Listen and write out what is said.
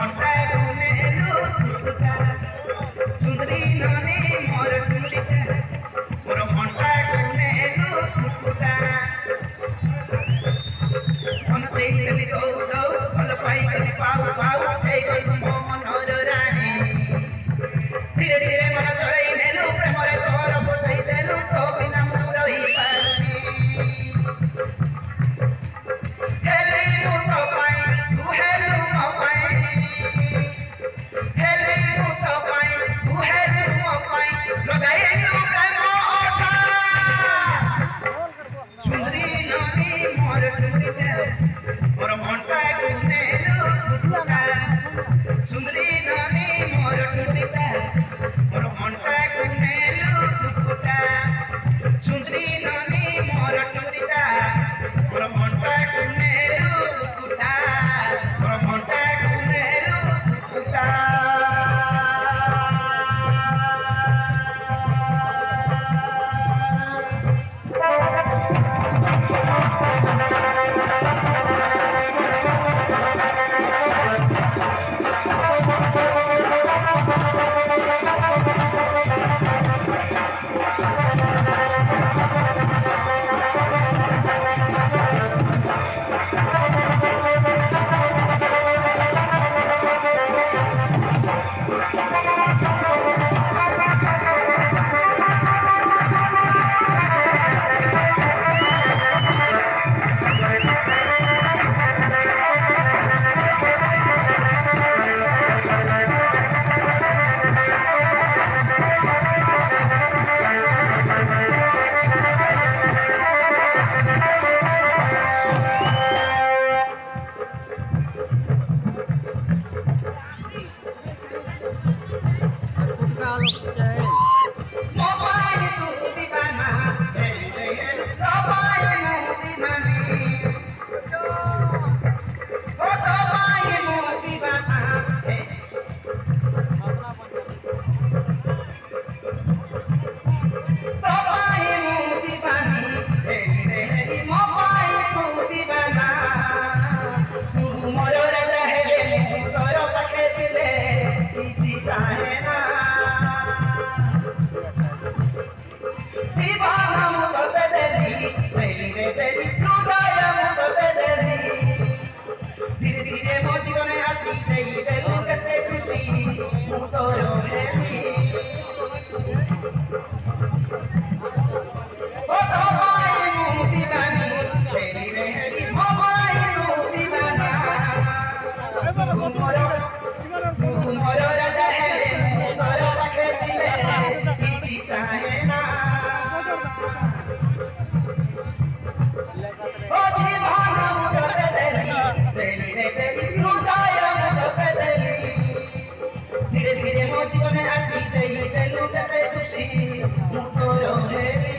ঘন্টা ঘুমেলো ফুটুকা সুন্দরী ননে মোর টুলিকা মোর ঘন্টা ঘুমেলো ফুটুকা মন দেখলি দৌ দৌ ভাল পাই গলি পাউ পাউ এই গলি মো মনোর রানী ধীরে ধীরে মন চড়াই নেলু প্রেমরে তোর বসাই দেলু তো বিনা মু রহি পারনি হেলি মু তো পাই তু হেলু মো পাই হেলি মু তো পাই তু হেলু মো পাই লগাইলু প্রেম ওঠা সুন্দরী ননী মোর টুলিকা মোর ঘন্টা ঘুমেলো ফুটুকা সুন্দরী ননী মোর টুলিকা মোর ঘন্টা ঘুমেলো ফুটুকা সুন্দরী ননী মোর টুলিকা মোর ঘন্টা ঘুমেলো ফুটুকা মোর ঘন্টা ঘুমেলো ফুটুকা মোবাইল তু দিবানা হেলি রে হেলি মোবাইল মু দিবানি ও মোবাইল মু দিবানা মোবাইল মু দিবানি হেলি রে হেলি মোবাইল তু দিবানা তু মোর রাজা হেলে মু তোর পাখে দিলে କିଛି ଚାହେଁ ନା ଜୀବନ ମୁଁ ତତେ ଦେଲି ଦେଲିରେ ଦେଲି ହୃଦୟ ମୁଁ ତତେ ଦେଲି ଧୀରେ ଧୀରେ ମୋ ଜୀବନରେ ଆସି ଦେଇଦେଲୁ କେତେ ଖୁସି ମୁଁ ତୋର ହେଲି ଓ ତୋ ପାଇଁ ମୁଁ ଦିବାନି ଦେଲିରେ ହେଲି ମୋ ପାଇଁ ମୁଁ ଦିବାନା ତୁ ମୋର ରାଜା ହେଲେ ମୁଁ ତୋର ପାଖେ ଥିଲେ କିଛି ଚାହେଁ ନା ଓ ଜୀବନ ମୁଁ ତତେ ଦେଲି ଦେଲିରେ ଦେଲି ହୃଦୟ ମୁଁ ତତେ ଦେଲି ଧୀରେ ଧୀରେ ମୋ ଜୀବନରେ ଆସି ଦେଇଦେଲୁ କେତେ ଖୁସି ମୁଁ ତୋର ହେଲି